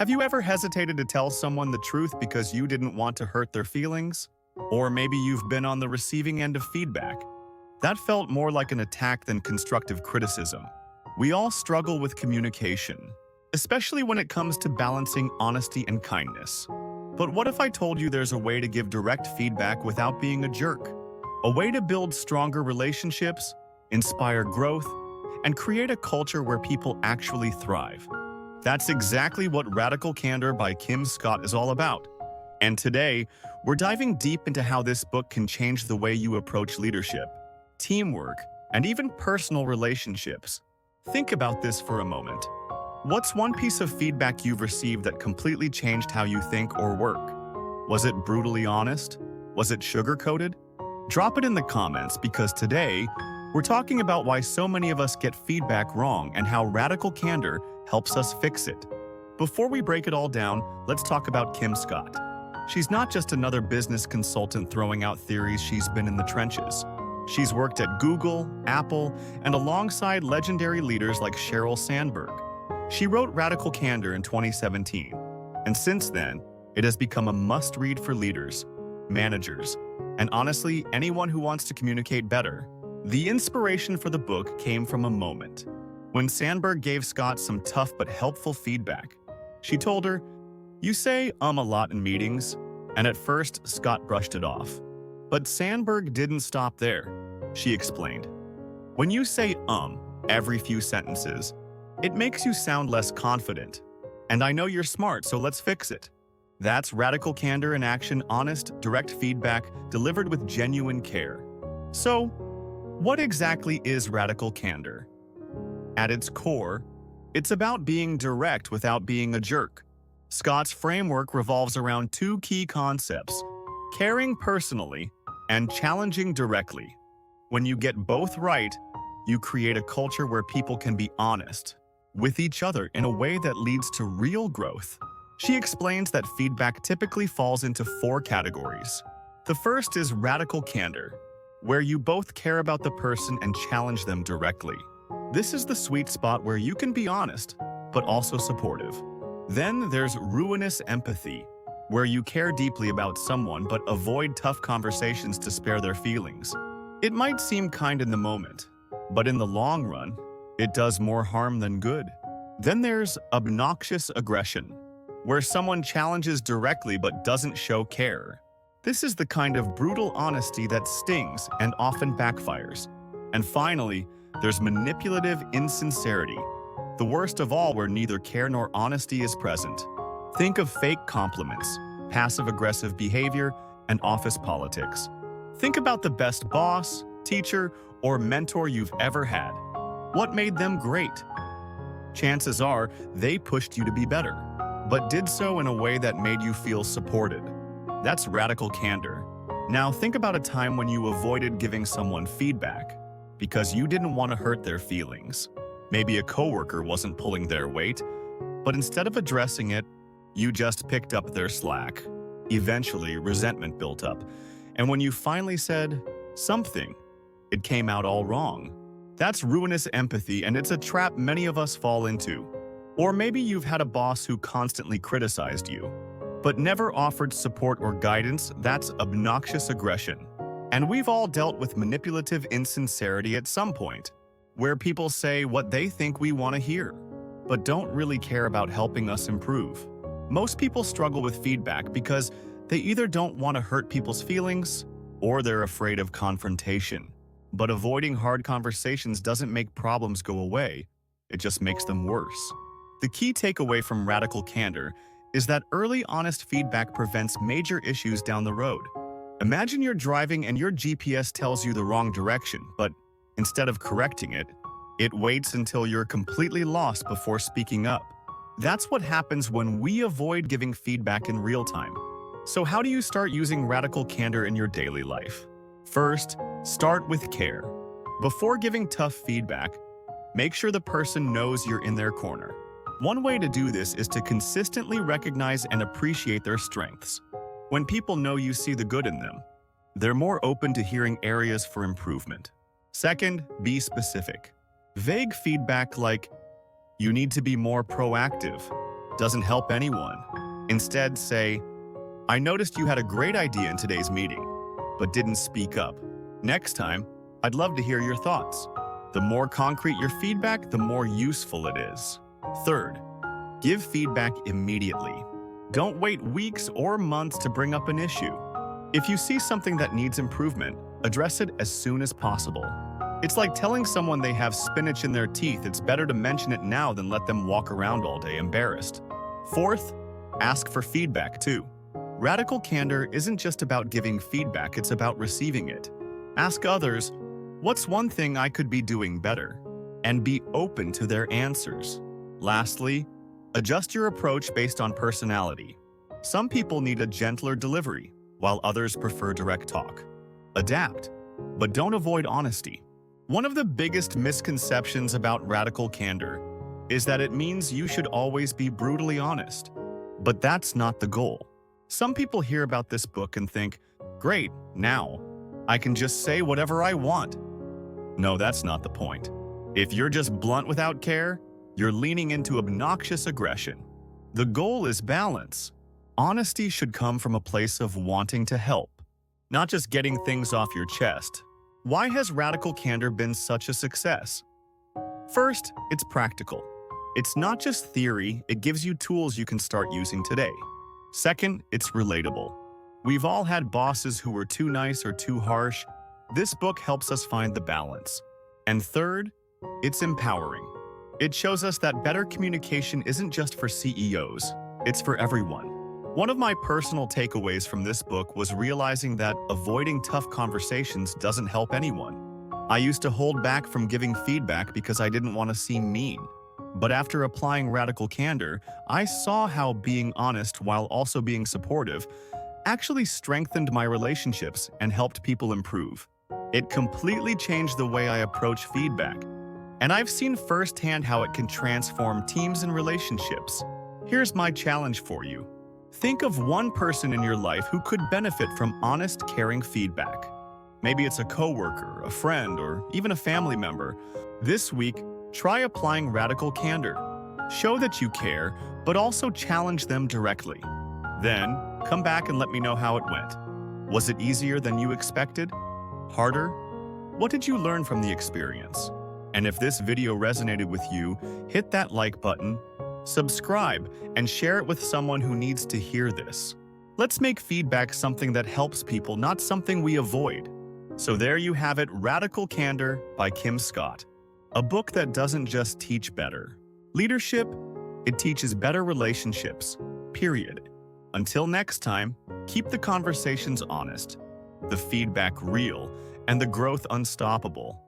Have you ever hesitated to tell someone the truth because you didn't want to hurt their feelings? Or maybe you've been on the receiving end of feedback. That felt more like an attack than constructive criticism. We all struggle with communication, especially when it comes to balancing honesty and kindness. But what if I told you there's a way to give direct feedback without being a jerk? A way to build stronger relationships, inspire growth, and create a culture where people actually thrive. That's exactly what Radical Candor by Kim Scott is all about. And today, we're diving deep into how this book can change the way you approach leadership, teamwork, and even personal relationships. Think about this for a moment. What's one piece of feedback you've received that completely changed how you think or work? Was it brutally honest? Was it sugar-coated? Drop it in the comments because today, we're talking about why so many of us get feedback wrong and how Radical Candor helps us fix it. Before we break it all down, let's talk about Kim Scott. She's not just another business consultant throwing out theories. She's been in the trenches. She's worked at Google, Apple, and alongside legendary leaders like Sheryl Sandberg. She wrote Radical Candor in 2017, and since then, it has become a must-read for leaders, managers, and honestly, anyone who wants to communicate better. The inspiration for the book came from a moment when Sandberg gave Scott some tough but helpful feedback. She told her, "You say a lot in meetings," and at first, Scott brushed it off. But Sandberg didn't stop there. She explained, "When you say every few sentences, it makes you sound less confident. And I know you're smart, so let's fix it." That's Radical Candor in action, honest, direct feedback delivered with genuine care. So, what exactly is Radical Candor? At its core, it's about being direct without being a jerk. Scott's framework revolves around two key concepts: caring personally and challenging directly. When you get both right, you create a culture where people can be honest with each other in a way that leads to real growth. She explains that feedback typically falls into four categories. The first is radical candor, where you both care about the person and challenge them directly. This is the sweet spot where you can be honest, but also supportive. Then there's ruinous empathy, where you care deeply about someone but avoid tough conversations to spare their feelings. It might seem kind in the moment, but in the long run, it does more harm than good. Then there's obnoxious aggression, where someone challenges directly but doesn't show care. This is the kind of brutal honesty that stings and often backfires. And finally, there's manipulative insincerity, the worst of all, where neither care nor honesty is present. Think of fake compliments, passive-aggressive behavior, and office politics. Think about the best boss, teacher, or mentor you've ever had. What made them great? Chances are they pushed you to be better, but did so in a way that made you feel supported. That's radical candor. Now think about a time when you avoided giving someone feedback because you didn't want to hurt their feelings. Maybe a coworker wasn't pulling their weight, but instead of addressing it, you just picked up their slack. Eventually, resentment built up, and when you finally said something, it came out all wrong. That's ruinous empathy, and it's a trap many of us fall into. Or maybe you've had a boss who constantly criticized you, but never offered support or guidance. That's obnoxious aggression. And we've all dealt with manipulative insincerity at some point, where people say what they think we want to hear, but don't really care about helping us improve. Most people struggle with feedback because they either don't want to hurt people's feelings or they're afraid of confrontation. But avoiding hard conversations doesn't make problems go away, it just makes them worse. The key takeaway from Radical Candor is that early honest feedback prevents major issues down the road. Imagine you're driving and your GPS tells you the wrong direction, but instead of correcting it, it waits until you're completely lost before speaking up. That's what happens when we avoid giving feedback in real time. So how do you start using radical candor in your daily life? First, start with care. Before giving tough feedback, make sure the person knows you're in their corner. One way to do this is to consistently recognize and appreciate their strengths. When people know you see the good in them, they're more open to hearing areas for improvement. Second, be specific. Vague feedback like, "You need to be more proactive," doesn't help anyone. Instead, say, I noticed you had a great idea in today's meeting, but didn't speak up. Next time, I'd love to hear your thoughts. The more concrete your feedback, the more useful it is. Third, give feedback immediately. Don't wait weeks or months to bring up an issue. If you see something that needs improvement, address it as soon as possible. It's like telling someone they have spinach in their teeth. It's better to mention it now than let them walk around all day embarrassed. Fourth, ask for feedback too. Radical candor isn't just about giving feedback, it's about receiving it. Ask others, what's one thing I could be doing better? And be open to their answers. Lastly, adjust your approach based on personality. Some people need a gentler delivery, while others prefer direct talk. Adapt, but don't avoid honesty. One of the biggest misconceptions about radical candor is that it means you should always be brutally honest. But that's not the goal. Some people hear about this book and think, great, now I can just say whatever I want. No, that's not the point. If you're just blunt without care, you're leaning into obnoxious aggression. The goal is balance. Honesty should come from a place of wanting to help, not just getting things off your chest. Why has radical candor been such a success? First, it's practical. It's not just theory, it gives you tools you can start using today. Second, it's relatable. We've all had bosses who were too nice or too harsh. This book helps us find the balance. And third, it's empowering. It shows us that better communication isn't just for CEOs, it's for everyone. One of my personal takeaways from this book was realizing that avoiding tough conversations doesn't help anyone. I used to hold back from giving feedback because I didn't want to seem mean. But after applying radical candor, I saw how being honest while also being supportive actually strengthened my relationships and helped people improve. It completely changed the way I approach feedback. And I've seen firsthand how it can transform teams and relationships. Here's my challenge for you. Think of one person in your life who could benefit from honest, caring feedback. Maybe it's a coworker, a friend, or even a family member. This week, try applying radical candor. Show that you care, but also challenge them directly. Then, come back and let me know how it went. Was it easier than you expected? Harder? What did you learn from the experience? And if this video resonated with you, hit that like button, subscribe, and share it with someone who needs to hear this. Let's make feedback something that helps people, not something we avoid. So there you have it, Radical Candor by Kim Scott. A book that doesn't just teach better leadership, it teaches better relationships, period. Until next time, keep the conversations honest, the feedback real, and the growth unstoppable.